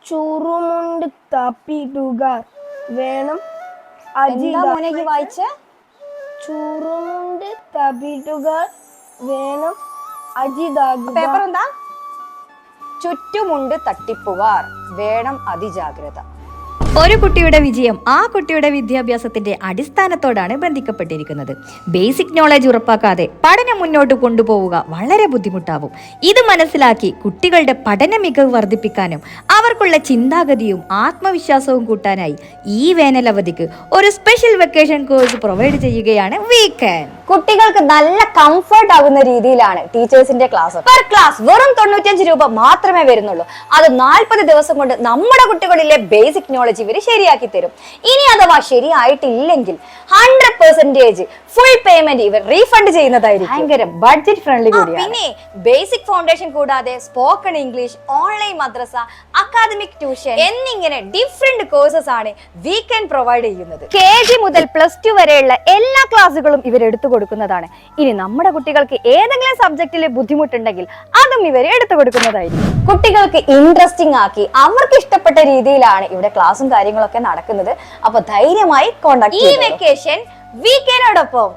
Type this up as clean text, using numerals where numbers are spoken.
ചുറുമുണ്ട് തപ്പിടുകാർ വേണം വായിച്ച ചുറുമുണ്ട് തപ്പിടുകാർ വേണം അജിതാകുക. പേപ്പർ എന്താ? ചുറ്റുമുണ്ട് തട്ടിപ്പുകാർ വേണം അതിജാഗ്രത. ഒരു കുട്ടിയുടെ വിജയം ആ കുട്ടിയുടെ വിദ്യാഭ്യാസത്തിന്റെ അടിസ്ഥാനത്തോടാണ് ബന്ധിക്കപ്പെട്ടിരിക്കുന്നത്. ബേസിക് നോളജ് ഉറപ്പാക്കാതെ പഠനം മുന്നോട്ട് കൊണ്ടുപോവുക വളരെ ബുദ്ധിമുട്ടാവും. ഇത് മനസ്സിലാക്കി കുട്ടികളുടെ പഠന മികവ് വർദ്ധിപ്പിക്കാനും അവർക്കുള്ള ചിന്താഗതിയും ആത്മവിശ്വാസവും കൂട്ടാനായി ഈ വേനലവധിക്ക് ഒരു സ്പെഷ്യൽ വെക്കേഷൻ കോഴ്സ് പ്രൊവൈഡ് ചെയ്യുകയാണ് വീക്കെൻഡ്. കുട്ടികൾക്ക് നല്ല കംഫർട്ട് ആകുന്ന രീതിയിലാണ് ടീച്ചേഴ്സിന്റെ ക്ലാസ്. പെർ ക്ലാസ് വെറും 95 രൂപ മാത്രമേ വരുന്നുള്ളൂ. അത് 40 ദിവസം കൊണ്ട് നമ്മുടെ കുട്ടികളിലെ ബേസിക് നോളജ് ഇവര് ശരിയാക്കി തരും. ഇനി അഥവാ ശരിയായിട്ടില്ലെങ്കിൽ 100% ഫുൾ പേയ്മെന്റ് ഇവർ റീഫണ്ട് ചെയ്യുന്നതായിരിക്കും. ഭയങ്കര ബഡ്ജറ്റ് ഫ്രണ്ട്ലി കൂടിയാണ്. പിന്നെ ബേസിക് ഫൗണ്ടേഷൻ കൂടാതെ സ്പോക്കൺ ഇംഗ്ലീഷ്, ഓൺലൈൻ മദ്രസ, അക്കാദമിക് ട്യൂഷൻ എന്നിങ്ങനെ ഡിഫറെന്റ് കോഴ്സസ് ആണ് വീക്കെൻഡ് പ്രൊവൈഡ് ചെയ്യുന്നത്. KG മുതൽ +2 വരെയുള്ള എല്ലാ ക്ലാസ്സുകളും ഇവർ എടുത്തു കൊടുക്കുന്നതാണ്. ഇനി നമ്മുടെ കുട്ടികൾക്ക് ഏതെങ്കിലും സബ്ജക്റ്റിൽ ബുദ്ധിമുട്ടുണ്ടെങ്കിൽ അതും ഇവർ എടുത്തു കൊടുക്കുന്നതായിരിക്കും. കുട്ടികൾക്ക് ഇൻട്രസ്റ്റിംഗ് ആക്കി അവർക്ക് ഇഷ്ടപ്പെട്ട രീതിയിലാണ് ഇവിടെ ക്ലാസ്സും കാര്യങ്ങളൊക്കെ നടക്കുന്നത്. അപ്പൊ ധൈര്യമായി കോൺടാക്ട്. ഈ വെക്കേഷൻ വീക്കെൻഡോടൊപ്പം